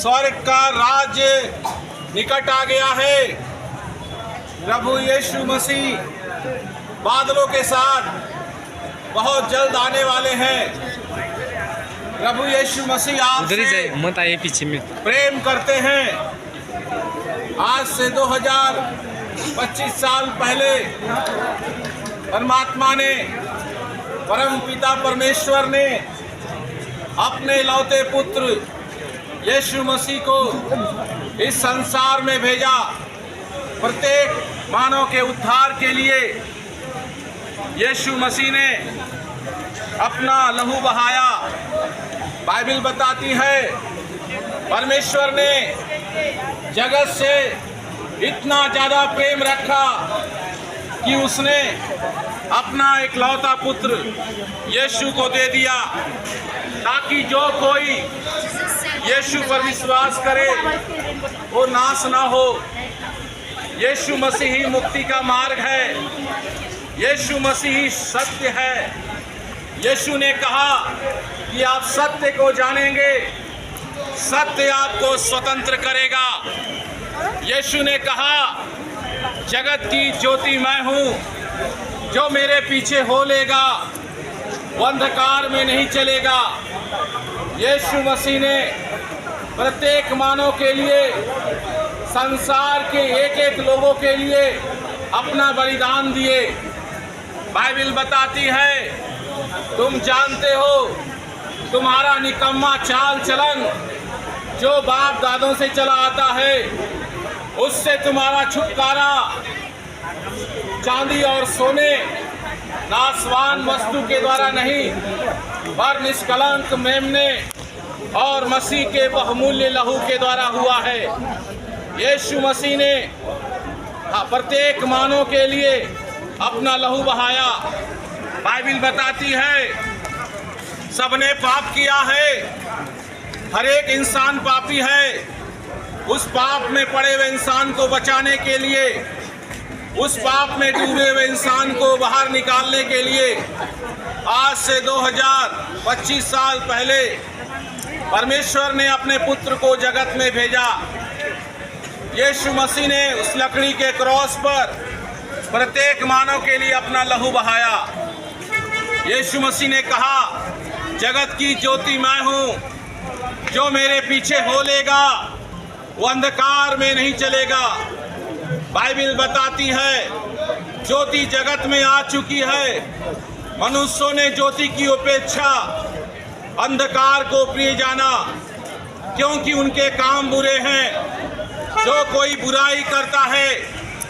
स्वर्ग का राज्य निकट आ गया है। प्रभु यीशु मसीह बादलों के साथ बहुत जल्द आने वाले हैं। प्रभु यीशु मसीह आपसे मत आइए पीछे में प्रेम करते हैं। आज से 2025 साल पहले परमात्मा ने, परम पिता परमेश्वर ने अपने लौते पुत्र यीशु मसीह को इस संसार में भेजा प्रत्येक मानव के उद्धार के लिए। यीशु मसीह ने अपना लहू बहाया। बाइबल बताती है परमेश्वर ने जगत से इतना ज़्यादा प्रेम रखा कि उसने अपना इकलौता पुत्र यीशु को दे दिया, ताकि जो कोई यीशु पर विश्वास करे वो नाश ना हो। यीशु मसीह ही मुक्ति का मार्ग है। यीशु मसीह ही सत्य है। यीशु ने कहा कि आप सत्य को जानेंगे, सत्य आपको स्वतंत्र करेगा। यीशु ने कहा जगत की ज्योति मैं हूँ, जो मेरे पीछे हो लेगा वो अंधकार में नहीं चलेगा। यीशु मसीह ने प्रत्येक मानव के लिए, संसार के एक एक लोगों के लिए अपना बलिदान दिए। बाइबल बताती है तुम जानते हो तुम्हारा निकम्मा चाल चलन जो बाप दादों से चला आता है, उससे तुम्हारा छुटकारा चांदी और सोने नाशवान वस्तु के द्वारा नहीं, पर निष्कलंक मेमने और मसीह के बहुमूल्य लहू के द्वारा हुआ है। यीशु मसीह ने प्रत्येक मानव के लिए अपना लहू बहाया। बाइबल बताती है सबने पाप किया है, हर एक इंसान पापी है। उस पाप में पड़े हुए इंसान को बचाने के लिए, उस पाप में डूबे हुए इंसान को बाहर निकालने के लिए आज से 2025 साल पहले परमेश्वर ने अपने पुत्र को जगत में भेजा। यीशु मसीह ने उस लकड़ी के क्रॉस पर प्रत्येक मानव के लिए अपना लहू बहाया। यीशु मसीह ने कहा जगत की ज्योति मैं हूँ, जो मेरे पीछे हो लेगा वो अंधकार में नहीं चलेगा। बाइबल बताती है ज्योति जगत में आ चुकी है, मनुष्यों ने ज्योति की अपेक्षा अंधकार को प्रिय जाना, क्योंकि उनके काम बुरे हैं। जो कोई बुराई करता है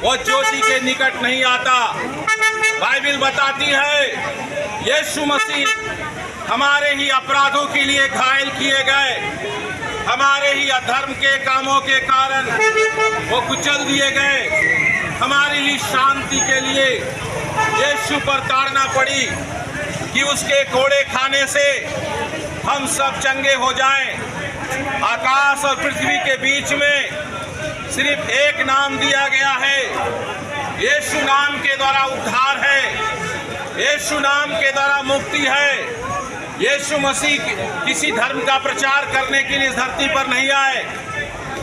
वह ज्योति के निकट नहीं आता। बाइबल बताती है यीशु मसीह हमारे ही अपराधों के लिए घायल किए गए, हमारे ही अधर्म के कामों के कारण वो कुचल दिए गए। हमारे लिए शांति के लिए यीशु पर ताड़ना पड़ी कि उसके कोड़े खाने से हम सब चंगे हो जाएं। आकाश और पृथ्वी के बीच में सिर्फ एक नाम दिया गया है, यीशु नाम के द्वारा उद्धार है, यीशु नाम के द्वारा मुक्ति है। यीशु मसीह किसी धर्म का प्रचार करने के लिए इस धरती पर नहीं आए।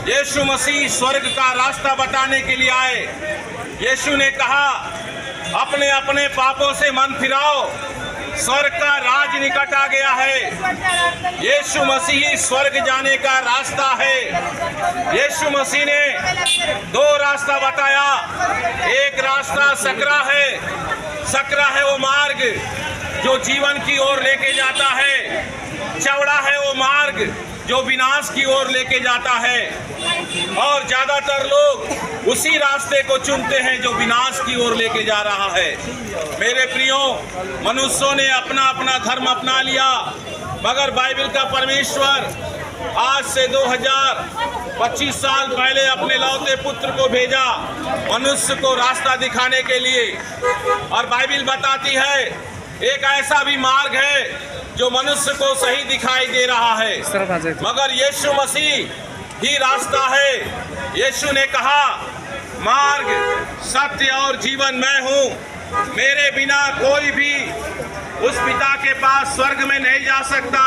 यीशु मसीह स्वर्ग का रास्ता बताने के लिए आए। यीशु ने कहा अपने अपने पापों से मन फिराओ, स्वर्ग का राज निकट आ गया है। यीशु मसीह स्वर्ग जाने का रास्ता है। यीशु मसीह ने दो रास्ता बताया, एक रास्ता सकरा है, सकरा है वो मार्ग जो जीवन की ओर लेके जाता है, चौड़ा है वो मार्ग जो विनाश की ओर लेके जाता है, और ज्यादातर लोग उसी रास्ते को चुनते हैं जो विनाश की ओर लेके जा रहा है। मेरे प्रियो, मनुष्यों ने अपना अपना धर्म अपना लिया, मगर बाइबल का परमेश्वर आज से 2025 साल पहले अपने लौते पुत्र को भेजा मनुष्य को रास्ता दिखाने के लिए। और बाइबल बताती है एक ऐसा भी मार्ग है जो मनुष्य को सही दिखाई दे रहा है, मगर यीशु मसीह ही रास्ता है। यीशु ने कहा मार्ग, सत्य और जीवन मैं हूँ, मेरे बिना कोई भी उस पिता के पास स्वर्ग में नहीं जा सकता।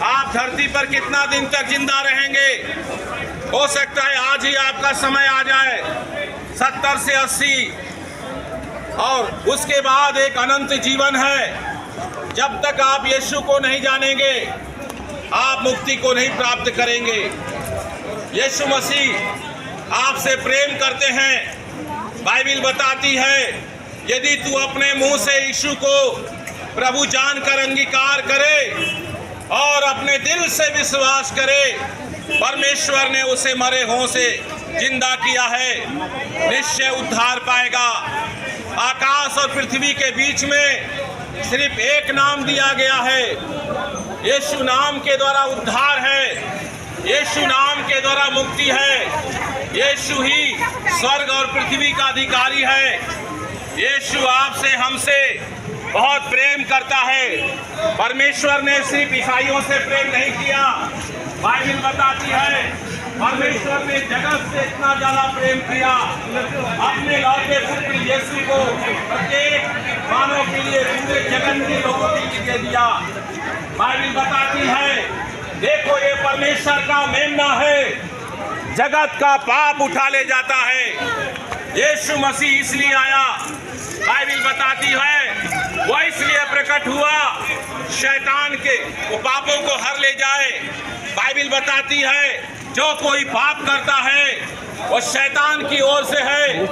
आप धरती पर कितना दिन तक जिंदा रहेंगे? हो सकता है आज ही आपका समय आ जाए 70 से 80, और उसके बाद एक अनंत जीवन है। जब तक आप यीशु को नहीं जानेंगे आप मुक्ति को नहीं प्राप्त करेंगे। यीशु मसीह आपसे प्रेम करते हैं। बाइबिल बताती है यदि तू अपने मुंह से यीशु को प्रभु जानकर अंगीकार करे और अपने दिल से विश्वास करे, परमेश्वर ने उसे मरे हों से जिंदा किया है, निश्चय उद्धार पाएगा। आकाश और पृथ्वी के बीच में सिर्फ एक नाम दिया गया है, यीशु नाम के द्वारा उद्धार है, यीशु नाम के द्वारा मुक्ति है। यीशु ही स्वर्ग और पृथ्वी का अधिकारी है। यीशु आपसे हमसे बहुत प्रेम करता है। परमेश्वर ने सिर्फ ईसाइयों से प्रेम नहीं किया। बाइबिल बताती है परमेश्वर ने जगत से इतना ज्यादा प्रेम किया, अपने लौटे पुत्र यीशु को प्रत्येक मानव के लिए पूरे जगत के लोगों के लिए दे दिया। बाइबिल बताती है देखो ये परमेश्वर का मेमना है, जगत का पाप उठा ले जाता है। यीशु मसीह इसलिए आया, बाइबिल बताती है वो इसलिए प्रकट हुआ शैतान के वो पापों को हर ले जाए। बाइबिल बताती है जो कोई पाप करता है वो शैतान की ओर से है।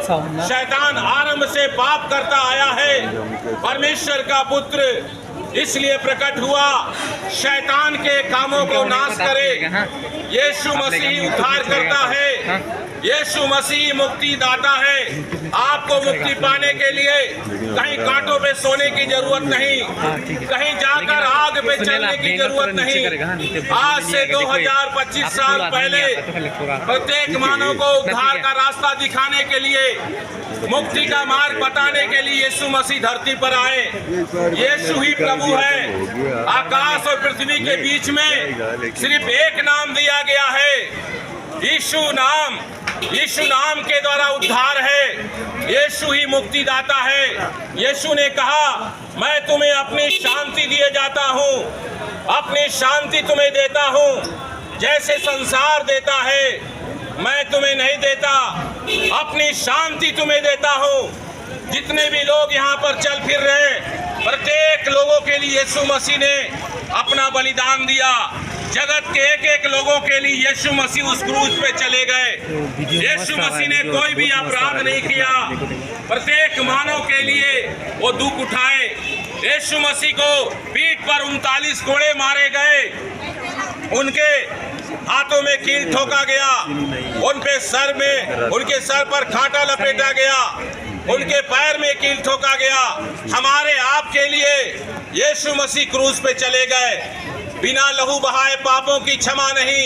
शैतान आरंभ से पाप करता आया है। परमेश्वर का पुत्र इसलिए प्रकट हुआ शैतान के कामों को नाश करे। यीशु मसीह उद्धार करता है, यीशु मसीह मुक्ति दाता है। आपको मुक्ति पाने के लिए कहीं कांटों पे सोने की जरूरत नहीं, कहीं जाकर आग पे चलने की जरूरत नहीं। आज से 2025 साल पहले प्रत्येक मानव को उद्धार का रास्ता दिखाने के लिए, मुक्ति का मार्ग बताने के लिए यीशु मसीह धरती पर आए। यीशु ही प्रभु है। आकाश और पृथ्वी के बीच में सिर्फ एक नाम दिया गया है, यीशु नाम। यीशु नाम के द्वारा उद्धार है। यीशु ही मुक्ति दाता है। यीशु ने कहा मैं तुम्हें अपनी शांति दिए जाता हूँ, अपनी शांति तुम्हें देता हूँ, जैसे संसार देता है मैं तुम्हें नहीं देता, अपनी शांति तुम्हें देता हूँ। जितने भी लोग यहाँ पर चल फिर रहे प्रत्येक लोगों के लिए यीशु मसीह ने अपना बलिदान दिया। जगत के एक एक लोगों के लिए यीशु मसीह उस क्रूज पे चले गए। यीशु मसीह ने कोई भी अपराध नहीं किया, प्रत्येक मानव के लिए वो दुख उठाए। यीशु मसीह को पीठ पर 39 कोड़े मारे गए, उनके हाथों में कील ठोका गया, उनके सर पर कांटा लपेटा गया, उनके पैर में कील ठोका गया। हमारे आपके लिए यीशु मसीह क्रूज पे चले गए। बिना लहू बहाए पापों की क्षमा नहीं,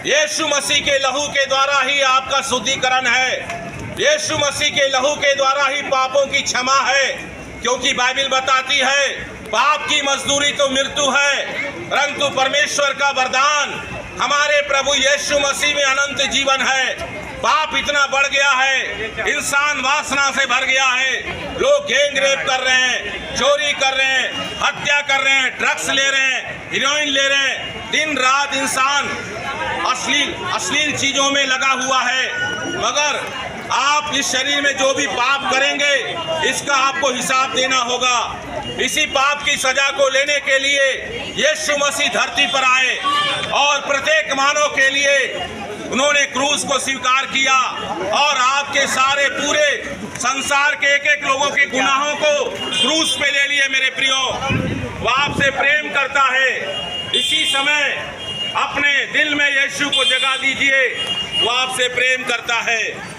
यीशु मसीह के लहू के द्वारा ही आपका शुद्धिकरण है। यीशु मसीह के लहू के द्वारा ही पापों की क्षमा है, क्योंकि बाइबिल बताती है पाप की मजदूरी तो मृत्यु है, परंतु परमेश्वर का वरदान हमारे प्रभु यीशु मसीह में अनंत जीवन है। पाप इतना बढ़ गया है, इंसान वासना से भर गया है। लोग गैंग रेप कर रहे हैं, चोरी कर रहे हैं, हत्या कर रहे हैं, ड्रग्स ले रहे हैं, हीरोइन ले रहे हैं। दिन रात इंसान अश्लील चीजों में लगा हुआ है। मगर आप इस शरीर में जो भी पाप करेंगे इसका आपको हिसाब देना होगा। इसी पाप की सजा को लेने के लिए यीशु मसीह धरती पर आए और प्रत्येक मानव के लिए उन्होंने क्रूस को स्वीकार किया और आपके सारे पूरे संसार के एक एक लोगों के गुनाहों को क्रूस पे ले लिए। मेरे प्रियो, वो आपसे प्रेम करता है। इसी समय अपने दिल में यीशु को जगा दीजिए, वो आपसे प्रेम करता है।